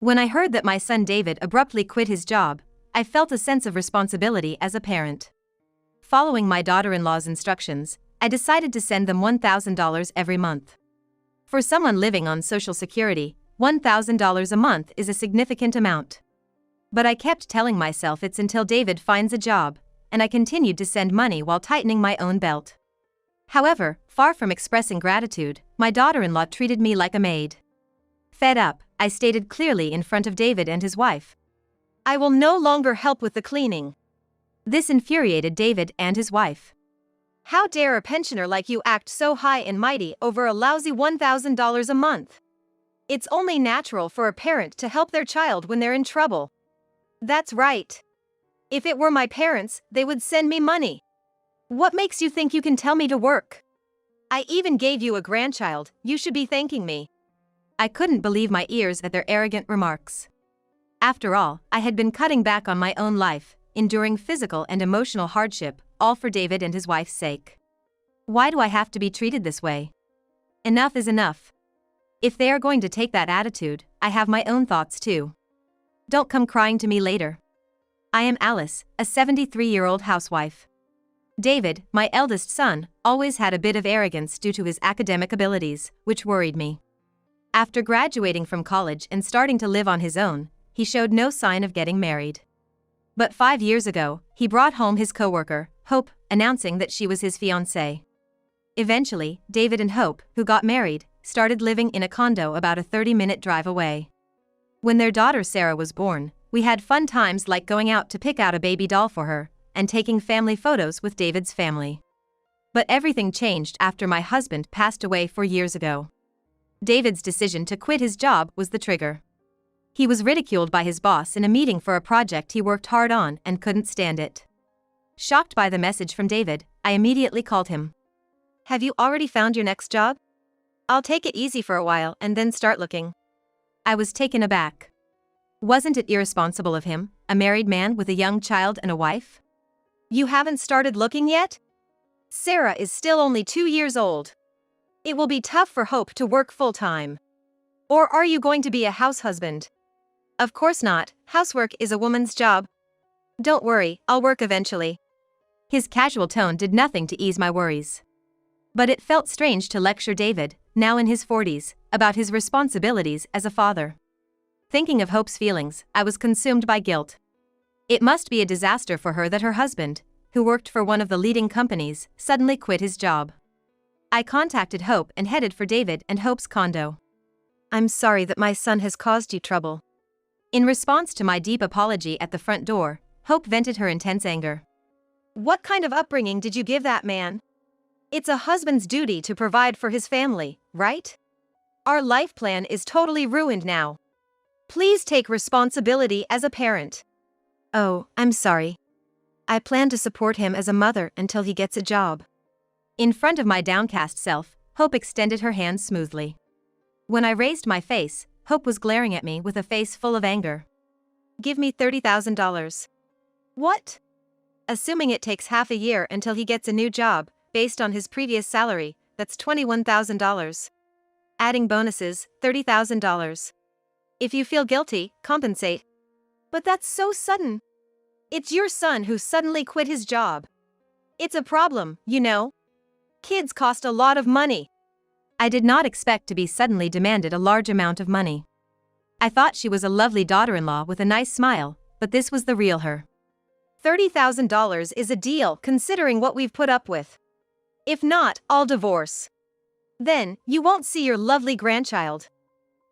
When I heard that my son David abruptly quit his job, I felt a sense of responsibility as a parent. Following my daughter-in-law's instructions, I decided to send them $1,000 every month. For someone living on Social Security, $1,000 a month is a significant amount. But I kept telling myself it's until David finds a job, and I continued to send money while tightening my own belt. However, far from expressing gratitude, my daughter-in-law treated me like a maid. Fed up, I stated clearly in front of David and his wife, "I will no longer help with the cleaning." This infuriated David and his wife. "How dare a pensioner like you act so high and mighty over a lousy $1,000 a month? It's only natural for a parent to help their child when they're in trouble." "That's right. If it were my parents, they would send me money. What makes you think you can tell me to work? I even gave you a grandchild, you should be thanking me." I couldn't believe my ears at their arrogant remarks. After all, I had been cutting back on my own life, enduring physical and emotional hardship, all for David and his wife's sake. Why do I have to be treated this way? Enough is enough. If they are going to take that attitude, I have my own thoughts too. Don't come crying to me later. I am Alice, a 73-year-old housewife. David, my eldest son, always had a bit of arrogance due to his academic abilities, which worried me. After graduating from college and starting to live on his own, he showed no sign of getting married. But 5 years ago, he brought home his coworker, Hope, announcing that she was his fiancée. Eventually, David and Hope, who got married, started living in a condo about a 30-minute drive away. When their daughter Sarah was born, we had fun times like going out to pick out a baby doll for her, and taking family photos with David's family. But everything changed after my husband passed away 4 years ago. David's decision to quit his job was the trigger. He was ridiculed by his boss in a meeting for a project he worked hard on and couldn't stand it. Shocked by the message from David, I immediately called him. "Have you already found your next job? I'll take it easy for a while and then start looking." I was taken aback. Wasn't it irresponsible of him, a married man with a young child and a wife? "You haven't started looking yet? Sarah is still only 2 years old. It will be tough for Hope to work full-time. Or are you going to be a house husband?" "Of course not, housework is a woman's job. Don't worry, I'll work eventually." His casual tone did nothing to ease my worries. But it felt strange to lecture David, now in his 40s, about his responsibilities as a father. Thinking of Hope's feelings, I was consumed by guilt. It must be a disaster for her that her husband, who worked for one of the leading companies, suddenly quit his job. I contacted Hope and headed for David and Hope's condo. "I'm sorry that my son has caused you trouble." In response to my deep apology at the front door, Hope vented her intense anger. "What kind of upbringing did you give that man? It's a husband's duty to provide for his family, right? Our life plan is totally ruined now. Please take responsibility as a parent." "Oh, I'm sorry. I plan to support him as a mother until he gets a job." In front of my downcast self, Hope extended her hands smoothly. When I raised my face, Hope was glaring at me with a face full of anger. "Give me $30,000. "What?" "Assuming it takes half a year until he gets a new job, based on his previous salary, that's $21,000. Adding bonuses, $30,000. If you feel guilty, compensate." "But that's so sudden. It's your son who suddenly quit his job. It's a problem, you know. Kids cost a lot of money." I did not expect to be suddenly demanded a large amount of money. I thought she was a lovely daughter-in-law with a nice smile, but this was the real her. $30,000 is a deal considering what we've put up with. If not, I'll divorce. Then, you won't see your lovely grandchild.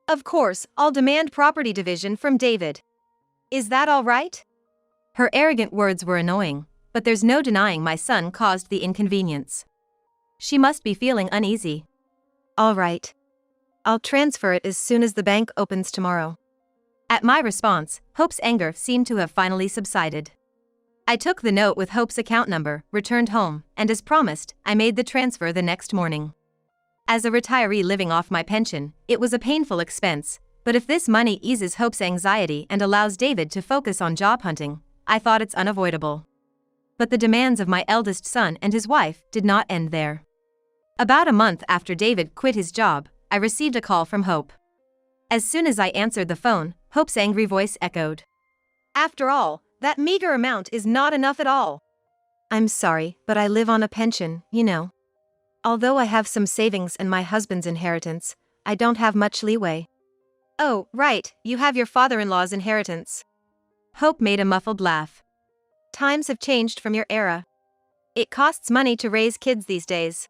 Of course, I'll demand property division from David. Is that all right?" Her arrogant words were annoying, but there's no denying my son caused the inconvenience. She must be feeling uneasy. "All right. I'll transfer it as soon as the bank opens tomorrow." At my response, Hope's anger seemed to have finally subsided. I took the note with Hope's account number, returned home, and as promised, I made the transfer the next morning. As a retiree living off my pension, it was a painful expense, but if this money eases Hope's anxiety and allows David to focus on job hunting, I thought it's unavoidable. But the demands of my eldest son and his wife did not end there. About a month after David quit his job, I received a call from Hope. As soon as I answered the phone, Hope's angry voice echoed. After all, that meager amount is not enough at all. I'm sorry, but I live on a pension, you know. Although I have some savings and my husband's inheritance, I don't have much leeway. Oh, right, you have your father-in-law's inheritance. Hope made a muffled laugh. Times have changed from your era. It costs money to raise kids these days.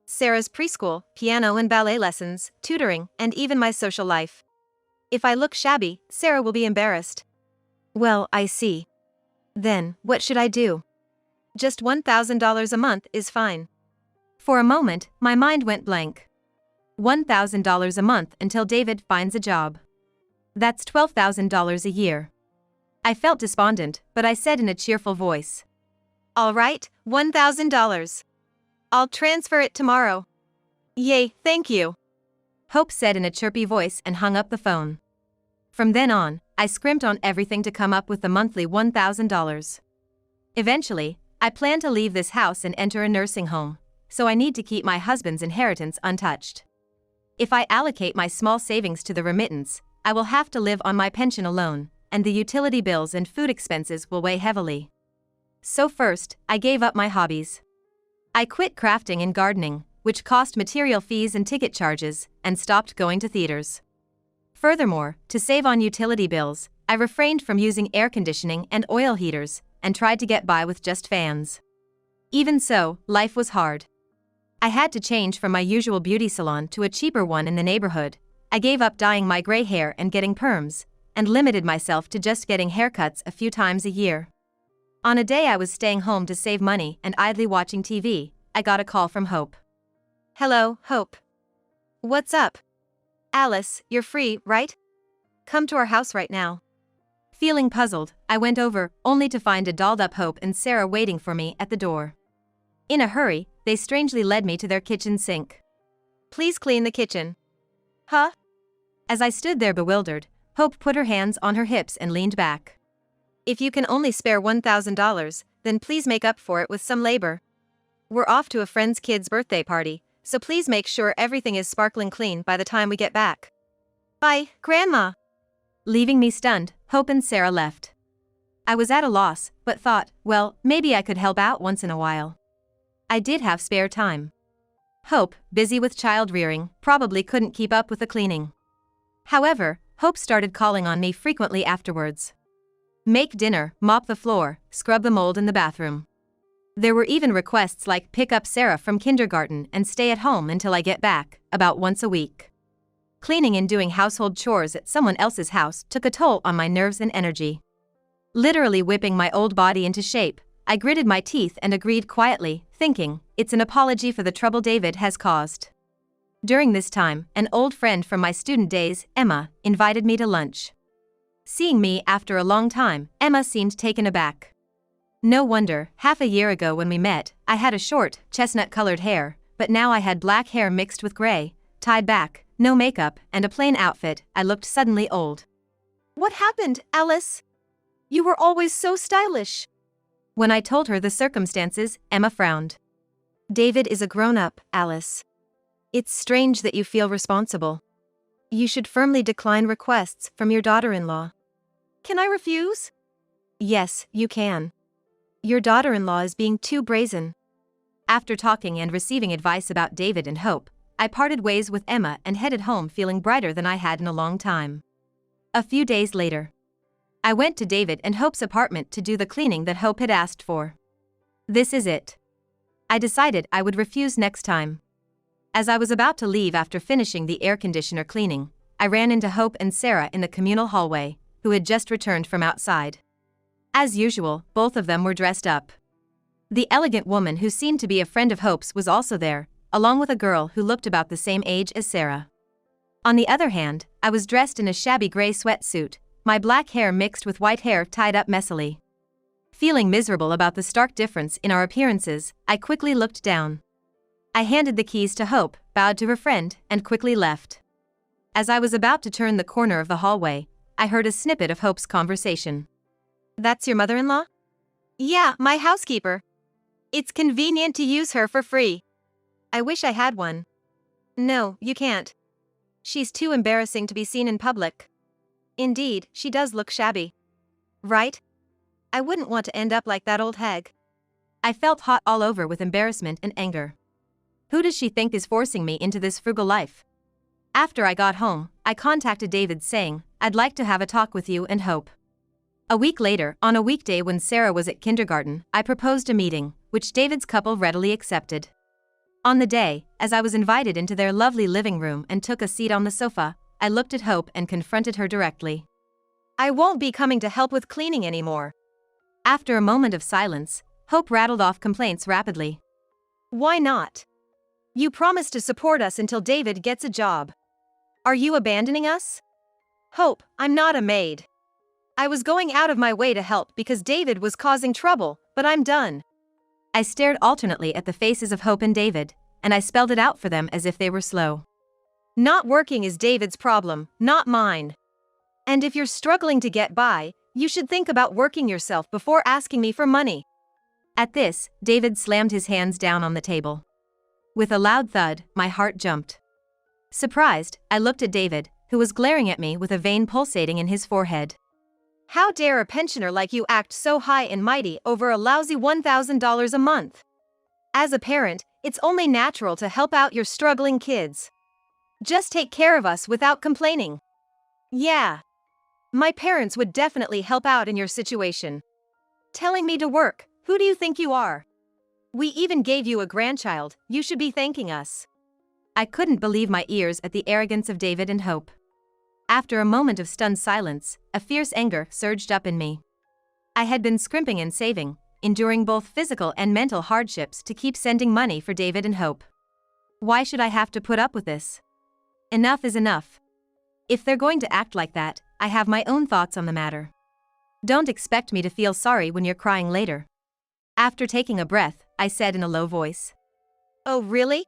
Sarah's preschool, piano and ballet lessons, tutoring, and even my social life. If I look shabby, Sarah will be embarrassed. Well, I see. Then, what should I do? Just $1,000 a month is fine. For a moment, my mind went blank. $1,000 a month until David finds a job. That's $12,000 a year. I felt despondent, but I said in a cheerful voice. All right, $1,000. I'll transfer it tomorrow. Yay, thank you. Hope said in a chirpy voice and hung up the phone. From then on, I scrimped on everything to come up with the monthly $1,000. Eventually, I plan to leave this house and enter a nursing home, so I need to keep my husband's inheritance untouched. If I allocate my small savings to the remittance, I will have to live on my pension alone, and the utility bills and food expenses will weigh heavily. So first, I gave up my hobbies. I quit crafting and gardening, which cost material fees and ticket charges, and stopped going to theaters. Furthermore, to save on utility bills, I refrained from using air conditioning and oil heaters, and tried to get by with just fans. Even so, life was hard. I had to change from my usual beauty salon to a cheaper one in the neighborhood. I gave up dyeing my gray hair and getting perms, and limited myself to just getting haircuts a few times a year. On a day I was staying home to save money and idly watching TV, I got a call from Hope. Hello, Hope. What's up? Alice, you're free, right? Come to our house right now. Feeling puzzled, I went over, only to find a dolled-up Hope and Sarah waiting for me at the door. In a hurry, they strangely led me to their kitchen sink. Please clean the kitchen. Huh? As I stood there bewildered, Hope put her hands on her hips and leaned back. If you can only spare $1,000, then please make up for it with some labor. We're off to a friend's kid's birthday party, so please make sure everything is sparkling clean by the time we get back. Bye, Grandma. Leaving me stunned, Hope and Sarah left. I was at a loss, but thought, well, maybe I could help out once in a while. I did have spare time. Hope, busy with child rearing, probably couldn't keep up with the cleaning. However, Hope started calling on me frequently afterwards. Make dinner, mop the floor, scrub the mold in the bathroom. There were even requests like pick up Sarah from kindergarten and stay at home until I get back, about once a week. Cleaning and doing household chores at someone else's house took a toll on my nerves and energy. Literally whipping my old body into shape, I gritted my teeth and agreed quietly, thinking, it's an apology for the trouble David has caused. During this time, an old friend from my student days, Emma, invited me to lunch. Seeing me after a long time, Emma seemed taken aback. No wonder, half a year ago when we met, I had a short, chestnut-colored hair, but now I had black hair mixed with gray, tied back, no makeup, and a plain outfit. I looked suddenly old. What happened, Alice? You were always so stylish. When I told her the circumstances, Emma frowned. David is a grown-up, Alice. It's strange that you feel responsible. You should firmly decline requests from your daughter-in-law. Can I refuse? Yes, you can. Your daughter-in-law is being too brazen. After talking and receiving advice about David and Hope, I parted ways with Emma and headed home feeling brighter than I had in a long time. A few days later, I went to David and Hope's apartment to do the cleaning that Hope had asked for. This is it. I decided I would refuse next time. As I was about to leave after finishing the air conditioner cleaning, I ran into Hope and Sarah in the communal hallway, who had just returned from outside. As usual, both of them were dressed up. The elegant woman who seemed to be a friend of Hope's was also there, along with a girl who looked about the same age as Sarah. On the other hand, I was dressed in a shabby gray sweatsuit, my black hair mixed with white hair tied up messily. Feeling miserable about the stark difference in our appearances, I quickly looked down. I handed the keys to Hope, bowed to her friend, and quickly left. As I was about to turn the corner of the hallway, I heard a snippet of Hope's conversation. That's your mother-in-law? Yeah, my housekeeper. It's convenient to use her for free. I wish I had one. No, you can't. She's too embarrassing to be seen in public. Indeed, she does look shabby. Right? I wouldn't want to end up like that old hag. I felt hot all over with embarrassment and anger. Who does she think is forcing me into this frugal life? After I got home, I contacted David saying, I'd like to have a talk with you and Hope. A week later, on a weekday when Sarah was at kindergarten, I proposed a meeting, which David's couple readily accepted. On the day, as I was invited into their lovely living room and took a seat on the sofa, I looked at Hope and confronted her directly. I won't be coming to help with cleaning anymore. After a moment of silence, Hope rattled off complaints rapidly. Why not? You promised to support us until David gets a job. Are you abandoning us? Hope, I'm not a maid. I was going out of my way to help because David was causing trouble, but I'm done. I stared alternately at the faces of Hope and David, and I spelled it out for them as if they were slow. Not working is David's problem, not mine. And if you're struggling to get by, you should think about working yourself before asking me for money. At this, David slammed his hands down on the table. With a loud thud, my heart jumped. Surprised, I looked at David, who was glaring at me with a vein pulsating in his forehead. How dare a pensioner like you act so high and mighty over a lousy $1,000 a month? As a parent, it's only natural to help out your struggling kids. Just take care of us without complaining. Yeah. My parents would definitely help out in your situation. Telling me to work, who do you think you are? We even gave you a grandchild, you should be thanking us. I couldn't believe my ears at the arrogance of David and Hope. After a moment of stunned silence, a fierce anger surged up in me. I had been scrimping and saving, enduring both physical and mental hardships to keep sending money for David and Hope. Why should I have to put up with this? Enough is enough. If they're going to act like that, I have my own thoughts on the matter. Don't expect me to feel sorry when you're crying later. After taking a breath, I said in a low voice. Oh really?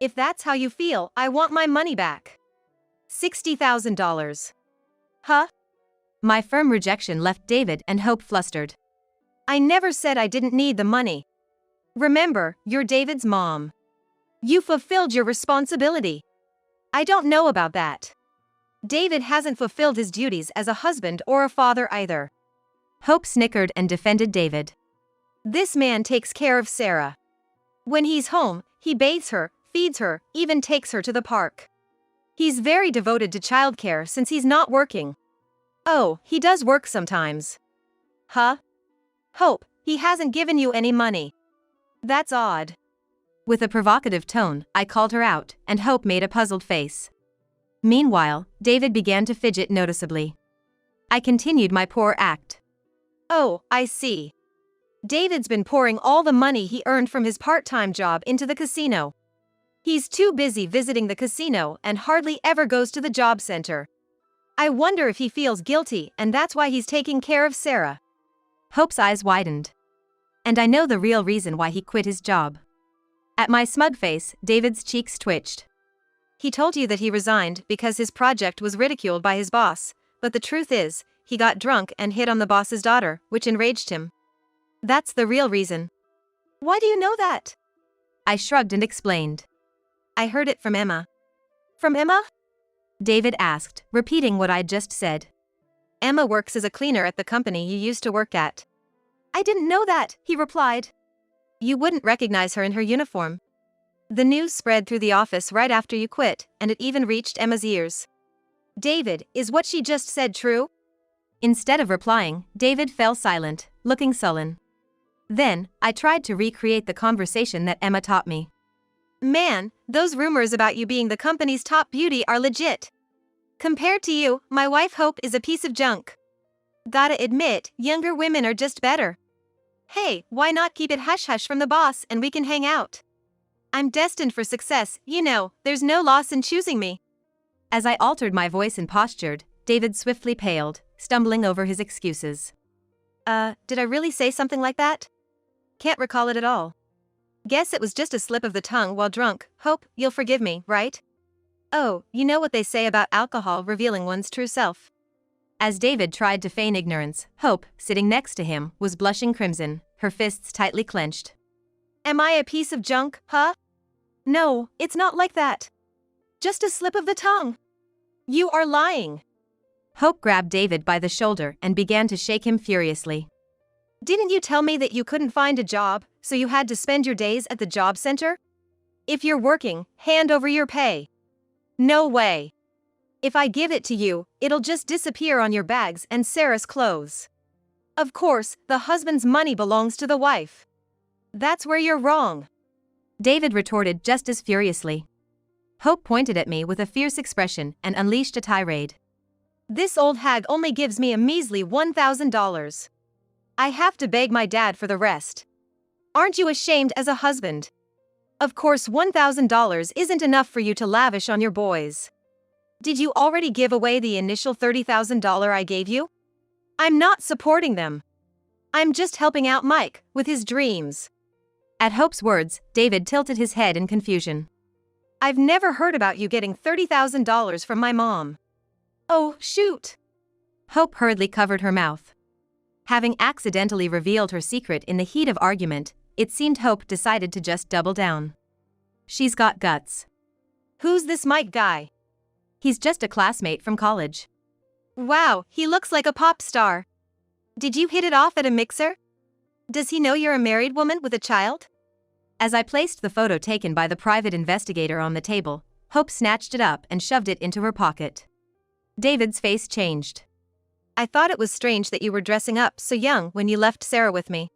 If that's how you feel, I want my money back. $60,000. Huh? My firm rejection left David and Hope flustered. I never said I didn't need the money. Remember, you're David's mom. You fulfilled your responsibility. I don't know about that. David hasn't fulfilled his duties as a husband or a father either. Hope snickered and defended David. This man takes care of Sarah. When he's home, he bathes her, feeds her, even takes her to the park. He's very devoted to childcare since he's not working. Oh, he does work sometimes. Huh? Hope, he hasn't given you any money. That's odd. With a provocative tone, I called her out, and Hope made a puzzled face. Meanwhile, David began to fidget noticeably. I continued my poor act. Oh, I see. David's been pouring all the money he earned from his part-time job into the casino. He's too busy visiting the casino and hardly ever goes to the job center. I wonder if he feels guilty and that's why he's taking care of Sarah. Hope's eyes widened. And I know the real reason why he quit his job. At my smug face, David's cheeks twitched. He told you that he resigned because his project was ridiculed by his boss, but the truth is, he got drunk and hit on the boss's daughter, which enraged him. That's the real reason. Why do you know that? I shrugged and explained. I heard it from Emma. From Emma? David asked, repeating what I'd just said. Emma works as a cleaner at the company you used to work at. I didn't know that, he replied. You wouldn't recognize her in her uniform. The news spread through the office right after you quit, and it even reached Emma's ears. David, is what she just said true? Instead of replying, David fell silent, looking sullen. Then, I tried to recreate the conversation that Emma taught me. Man, those rumors about you being the company's top beauty are legit. Compared to you, my wife Hope is a piece of junk. Gotta admit, younger women are just better. Hey, why not keep it hush-hush from the boss and we can hang out? I'm destined for success, you know, there's no loss in choosing me. As I altered my voice and postured, David swiftly paled, stumbling over his excuses. Did I really say something like that? Can't recall it at all. Guess it was just a slip of the tongue while drunk. Hope, you'll forgive me, right? Oh, you know what they say about alcohol revealing one's true self. As David tried to feign ignorance, Hope, sitting next to him, was blushing crimson, her fists tightly clenched. Am I a piece of junk, huh? No, it's not like that. Just a slip of the tongue. You are lying. Hope grabbed David by the shoulder and began to shake him furiously. Didn't you tell me that you couldn't find a job, so you had to spend your days at the job center? If you're working, hand over your pay. No way. If I give it to you, it'll just disappear on your bags and Sarah's clothes. Of course, the husband's money belongs to the wife. That's where you're wrong. David retorted just as furiously. Hope pointed at me with a fierce expression and unleashed a tirade. This old hag only gives me a measly $1,000. I have to beg my dad for the rest. Aren't you ashamed as a husband? Of course, $1,000 isn't enough for you to lavish on your boys. Did you already give away the initial $30,000 I gave you? I'm not supporting them. I'm just helping out Mike with his dreams. At Hope's words, David tilted his head in confusion. I've never heard about you getting $30,000 from my mom. Oh, shoot. Hope hurriedly covered her mouth. Having accidentally revealed her secret in the heat of argument, it seemed Hope decided to just double down. She's got guts. Who's this Mike guy? He's just a classmate from college. Wow, he looks like a pop star. Did you hit it off at a mixer? Does he know you're a married woman with a child? As I placed the photo taken by the private investigator on the table, Hope snatched it up and shoved it into her pocket. David's face changed. I thought it was strange that you were dressing up so young when you left Sarah with me.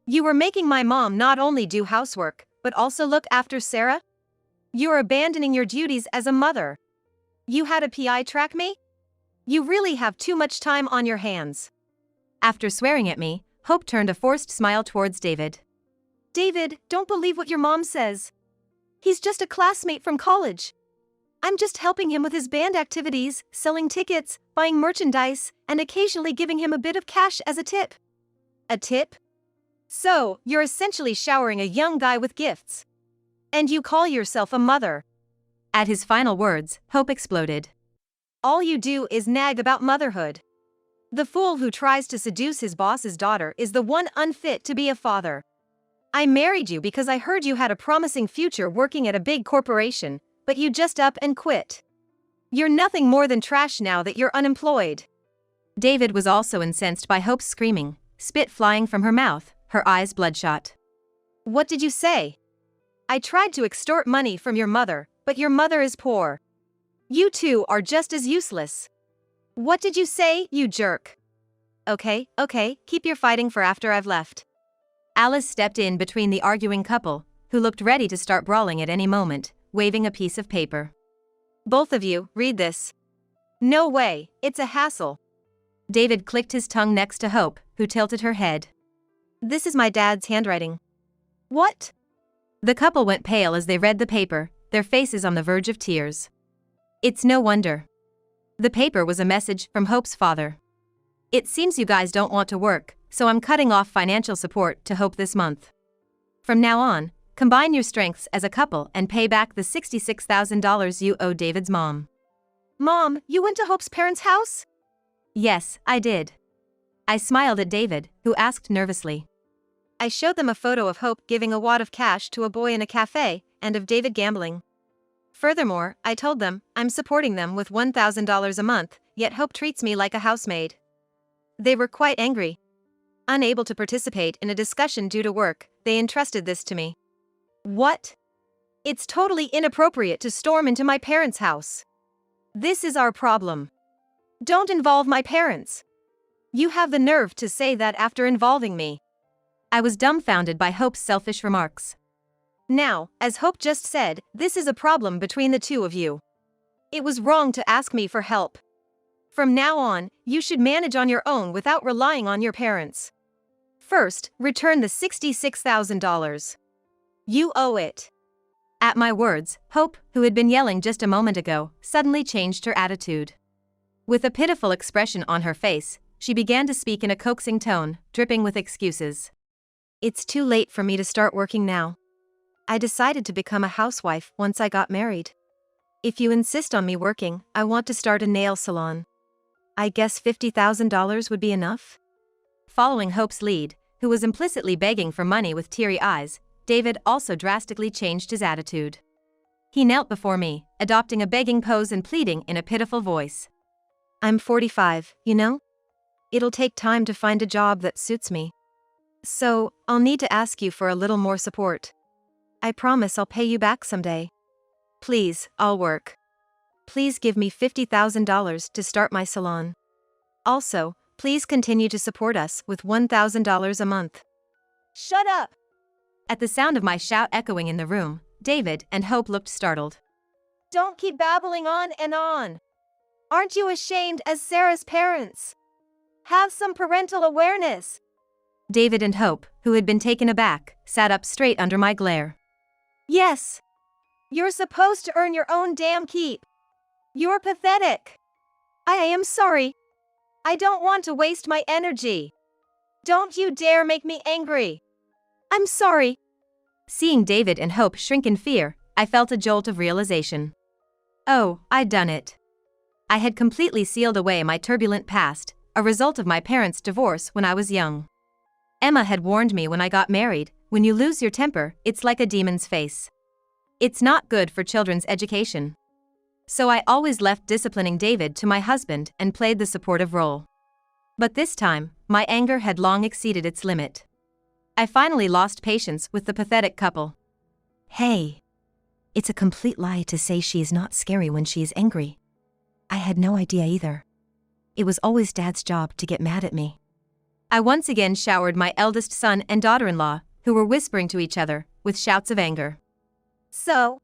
You were making my mom not only do housework, but also look after Sarah? You're abandoning your duties as a mother. You had a PI track me? You really have too much time on your hands. After swearing at me, Hope turned a forced smile towards David. David, don't believe what your mom says. He's just a classmate from college. I'm just helping him with his band activities, selling tickets, buying merchandise, and occasionally giving him a bit of cash as a tip. A tip? So, you're essentially showering a young guy with gifts. And you call yourself a mother. At his final words, Hope exploded. All you do is nag about motherhood. The fool who tries to seduce his boss's daughter is the one unfit to be a father. I married you because I heard you had a promising future working at a big corporation, but you just up and quit. You're nothing more than trash now that you're unemployed. David was also incensed by Hope's screaming, spit flying from her mouth, her eyes bloodshot. What did you say? I tried to extort money from your mother, but your mother is poor. You two are just as useless. What did you say, you jerk? Okay, keep your fighting for after I've left. Alice stepped in between the arguing couple, who looked ready to start brawling at any moment, waving a piece of paper. Both of you, read this. No way, it's a hassle. David clicked his tongue next to Hope, who tilted her head. This is my dad's handwriting. What? The couple went pale as they read the paper, their faces on the verge of tears. It's no wonder. The paper was a message from Hope's father. It seems you guys don't want to work, so I'm cutting off financial support to Hope this month. From now on, combine your strengths as a couple and pay back the $66,000 you owe David's mom. Mom, you went to Hope's parents' house? Yes, I did. I smiled at David, who asked nervously. I showed them a photo of Hope giving a wad of cash to a boy in a cafe, and of David gambling. Furthermore, I told them, I'm supporting them with $1,000 a month, yet Hope treats me like a housemaid. They were quite angry. Unable to participate in a discussion due to work, they entrusted this to me. What? It's totally inappropriate to storm into my parents' house. This is our problem. Don't involve my parents. You have the nerve to say that after involving me. I was dumbfounded by Hope's selfish remarks. Now, as Hope just said, this is a problem between the two of you. It was wrong to ask me for help. From now on, you should manage on your own without relying on your parents. First, return the $66,000. You owe it. At my words, Hope, who had been yelling just a moment ago, suddenly changed her attitude. With a pitiful expression on her face, she began to speak in a coaxing tone, dripping with excuses. It's too late for me to start working now. I decided to become a housewife once I got married. If you insist on me working, I want to start a nail salon. I guess $50,000 would be enough? Following Hope's lead, who was implicitly begging for money with teary eyes, David also drastically changed his attitude. He knelt before me, adopting a begging pose and pleading in a pitiful voice. I'm 45, you know? It'll take time to find a job that suits me. So, I'll need to ask you for a little more support. I promise I'll pay you back someday. Please, I'll work. Please give me $50,000 to start my salon. Also, please continue to support us with $1,000 a month. Shut up! At the sound of my shout echoing in the room, David and Hope looked startled. Don't keep babbling on and on. Aren't you ashamed as Sarah's parents? Have some parental awareness. David and Hope, who had been taken aback, sat up straight under my glare. Yes. You're supposed to earn your own damn keep. You're pathetic. I am sorry. I don't want to waste my energy. Don't you dare make me angry. I'm sorry. Seeing David and Hope shrink in fear, I felt a jolt of realization. Oh, I'd done it. I had completely sealed away my turbulent past, a result of my parents' divorce when I was young. Emma had warned me when I got married, when you lose your temper, it's like a demon's face. It's not good for children's education. So I always left disciplining David to my husband and played the supportive role. But this time, my anger had long exceeded its limit. I finally lost patience with the pathetic couple. Hey. It's a complete lie to say she is not scary when she is angry. I had no idea either. It was always Dad's job to get mad at me. I once again showered my eldest son and daughter-in-law, who were whispering to each other, with shouts of anger. So,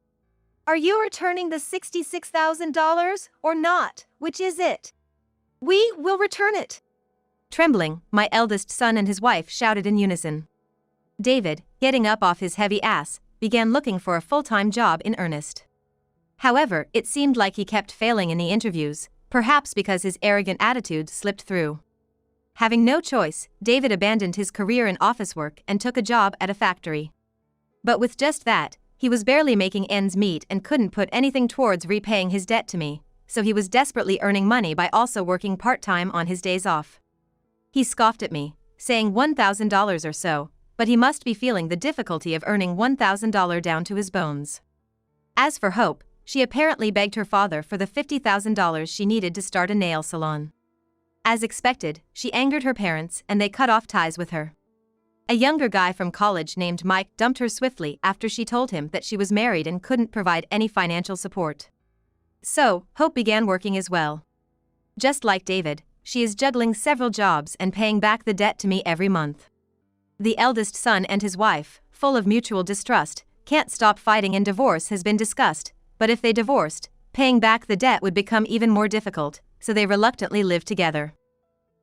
are you returning the $66,000 or not? Which is it? We will return it. Trembling, my eldest son and his wife shouted in unison. David, getting up off his heavy ass, began looking for a full-time job in earnest. However, it seemed like he kept failing in the interviews, perhaps because his arrogant attitude slipped through. Having no choice, David abandoned his career in office work and took a job at a factory. But with just that, he was barely making ends meet and couldn't put anything towards repaying his debt to me, so he was desperately earning money by also working part-time on his days off. He scoffed at me, saying $1,000 or so, but he must be feeling the difficulty of earning $1,000 down to his bones. As for Hope, she apparently begged her father for the $50,000 she needed to start a nail salon. As expected, she angered her parents and they cut off ties with her. A younger guy from college named Mike dumped her swiftly after she told him that she was married and couldn't provide any financial support. So, Hope began working as well. Just like David, she is juggling several jobs and paying back the debt to me every month. The eldest son and his wife, full of mutual distrust, can't stop fighting and divorce has been discussed, but if they divorced, paying back the debt would become even more difficult, so they reluctantly lived together.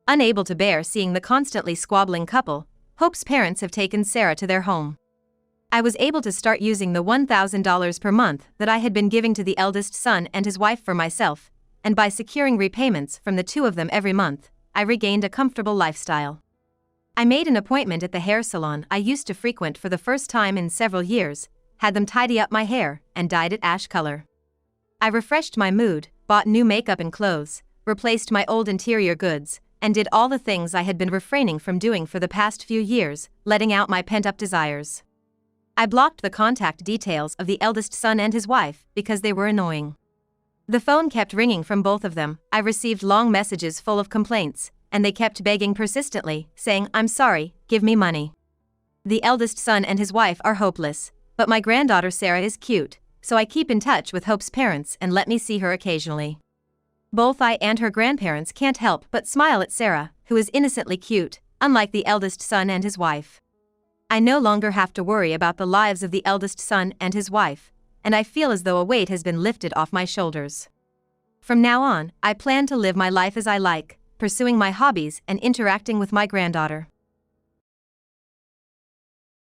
Unable to bear seeing the constantly squabbling couple, Hope's parents have taken Sarah to their home. I was able to start using the $1,000 per month that I had been giving to the eldest son and his wife for myself, and by securing repayments from the two of them every month, I regained a comfortable lifestyle. I made an appointment at the hair salon I used to frequent for the first time in several years, had them tidy up my hair, and dyed it ash color. I refreshed my mood, bought new makeup and clothes, replaced my old interior goods, and did all the things I had been refraining from doing for the past few years, letting out my pent-up desires. I blocked the contact details of the eldest son and his wife because they were annoying. The phone kept ringing from both of them. I received long messages full of complaints, and they kept begging persistently, saying, "I'm sorry, give me money." The eldest son and his wife are hopeless, but my granddaughter Sarah is cute, so I keep in touch with Hope's parents and let me see her occasionally. Both I and her grandparents can't help but smile at Sarah, who is innocently cute, unlike the eldest son and his wife. I no longer have to worry about the lives of the eldest son and his wife, and I feel as though a weight has been lifted off my shoulders. From now on, I plan to live my life as I like, pursuing my hobbies and interacting with my granddaughter.